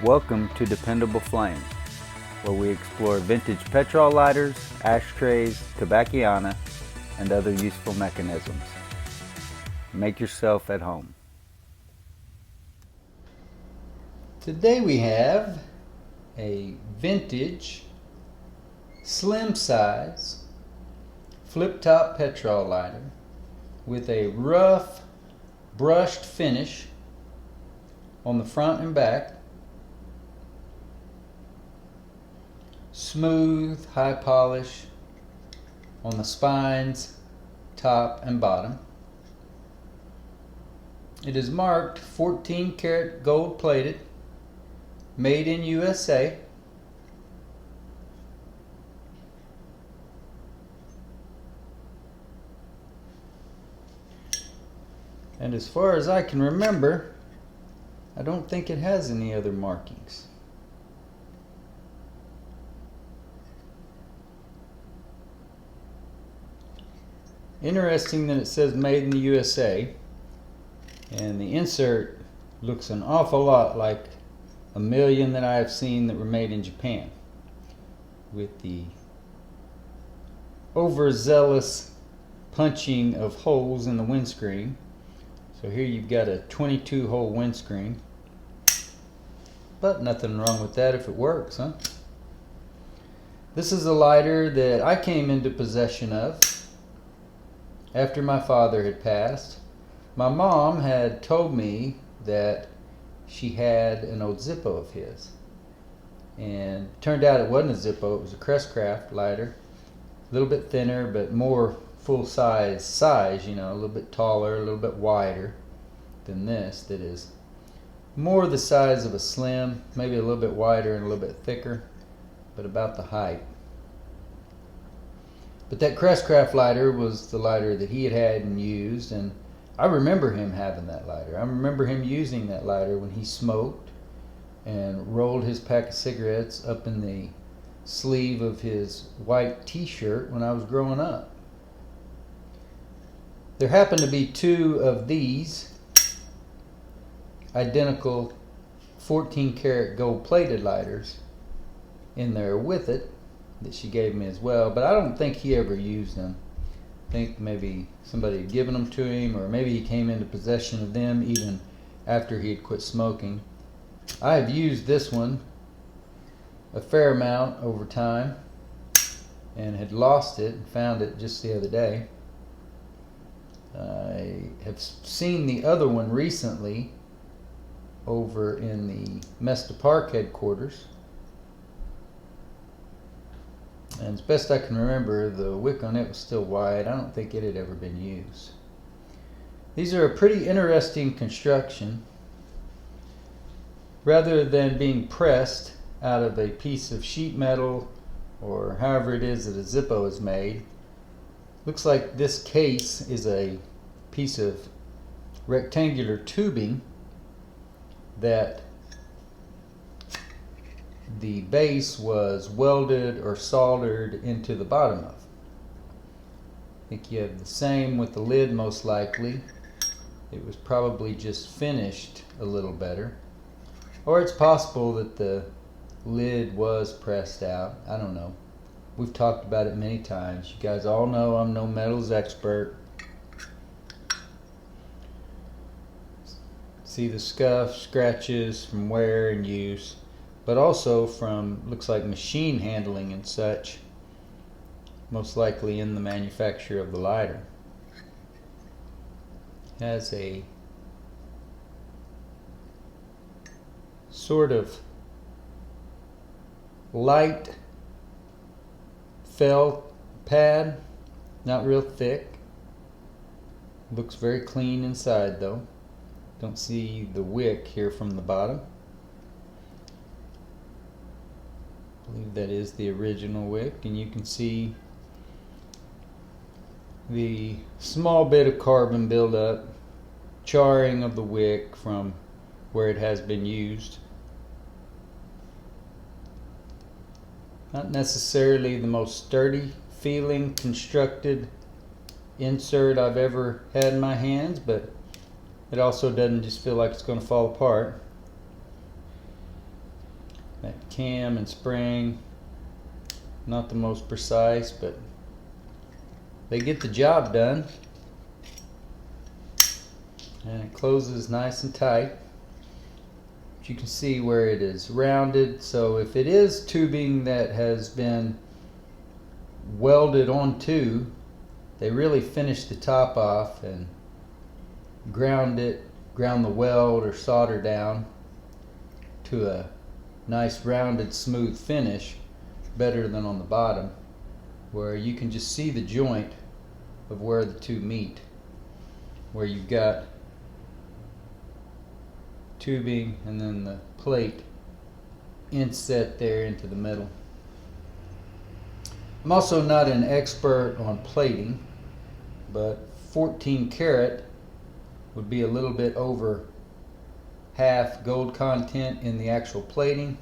Welcome to Dependable Flame, where we explore vintage petrol lighters, ashtrays, tobacconiana, and other useful mechanisms. Make yourself at home. Today we have a vintage, slim size, flip top petrol lighter with a rough brushed finish on the front and back. Smooth, high polish on the spines, top and bottom. It is marked 14 karat gold plated, made in USA. And as far as I can remember, I don't think it has any other markings. Interesting that it says made in the USA, and the insert looks an awful lot like a million that I have seen that were made in Japan, with the overzealous punching of holes in the windscreen. So here you've got a 22 hole windscreen, but nothing wrong with that if it works, huh? This is a lighter that I came into possession of after my father had passed. My mom had told me that she had an old Zippo of his, and it turned out it wasn't a Zippo, it was a Crestcraft lighter, a little bit thinner but more full size, you know, a little bit taller, a little bit wider than this, that is more the size of a slim, maybe a little bit wider and a little bit thicker, but about the height. But that Crestcraft lighter was the lighter that he had and used, and I remember him having that lighter. I remember him using that lighter when he smoked and rolled his pack of cigarettes up in the sleeve of his white t-shirt when I was growing up. There happened to be two of these identical 14 karat gold plated lighters in there with it that she gave me as well, but I don't think he ever used them. I think maybe somebody had given them to him, or maybe he came into possession of them even after he had quit smoking. I have used this one a fair amount over time and had lost it and found it just the other day. I have seen the other one recently over in the Mesta Park headquarters, and as best I can remember, the wick on it was still wide. I don't think it had ever been used. These are a pretty interesting construction. Rather than being pressed out of a piece of sheet metal or however it is that a Zippo is made, looks like this case is a piece of rectangular tubing that the base was welded or soldered into the bottom of. I think you have the same with the lid most likely. It was probably just finished a little better. Or it's possible that the lid was pressed out. I don't know. We've talked about it many times. You guys all know I'm no metals expert. See the scuff, scratches from wear and use, but also from, looks like, machine handling and such, most likely in the manufacture of the lighter. Has a sort of light felt pad, not real thick. Looks very clean inside though. Don't see the wick here from the bottom. I believe that is the original wick, and you can see the small bit of carbon buildup, charring of the wick from where it has been used. Not necessarily the most sturdy feeling constructed insert I've ever had in my hands, but it also doesn't just feel like it's going to fall apart. That cam and spring, not the most precise, but they get the job done. And it closes nice and tight. But you can see where it is rounded, so if it is tubing that has been welded onto, they really finish the top off and ground the weld or solder down to a nice rounded smooth finish, better than on the bottom where you can just see the joint of where the two meet, where you've got tubing and then the plate inset there into the middle. I'm also not an expert on plating, but 14 karat would be a little bit over half gold content in the actual plating.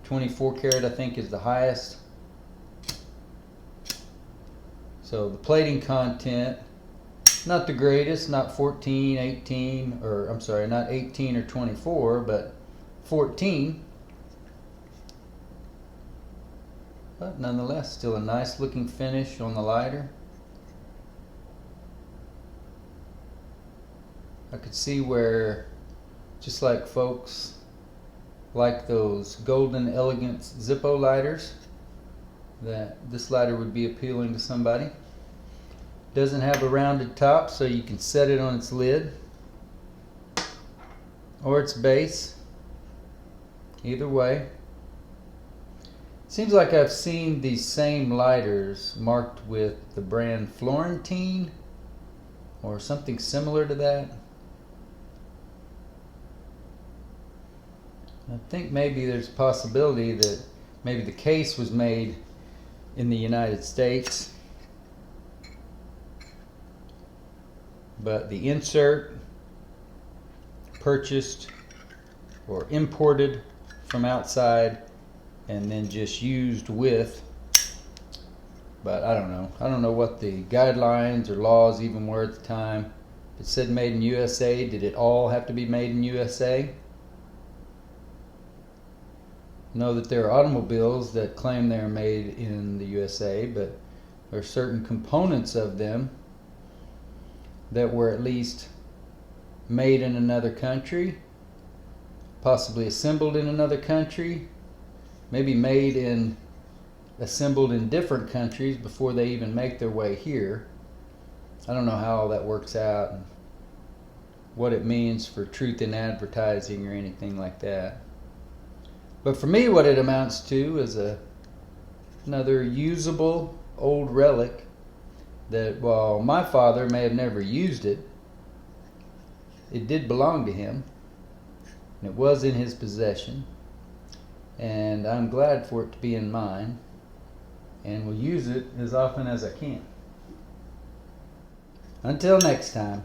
24 karat I think is the highest. So the plating content, not the greatest, not 14, 18, or I'm sorry, not 18 or 24, but 14. But nonetheless, still a nice looking finish on the lighter. I could see where, just like folks like those Golden Elegance Zippo lighters, that this lighter would be appealing to somebody. Doesn't have a rounded top, so you can set it on its lid or its base. Either way. Seems like I've seen these same lighters marked with the brand Florentine or something similar to that. I think maybe there's a possibility that maybe the case was made in the United States, but the insert purchased or imported from outside and then just used with. But I don't know. I don't know what the guidelines or laws even were at the time. It said made in USA. Did it all have to be made in USA? Know that there are automobiles that claim they're made in the USA, but there are certain components of them that were at least made in another country, possibly assembled in another country, maybe assembled in different countries before they even make their way here. I don't know how all that works out and what it means for truth in advertising or anything like that. But for me, what it amounts to is another usable old relic that, while my father may have never used it, it did belong to him, and it was in his possession, and I'm glad for it to be in mine, and will use it as often as I can. Until next time.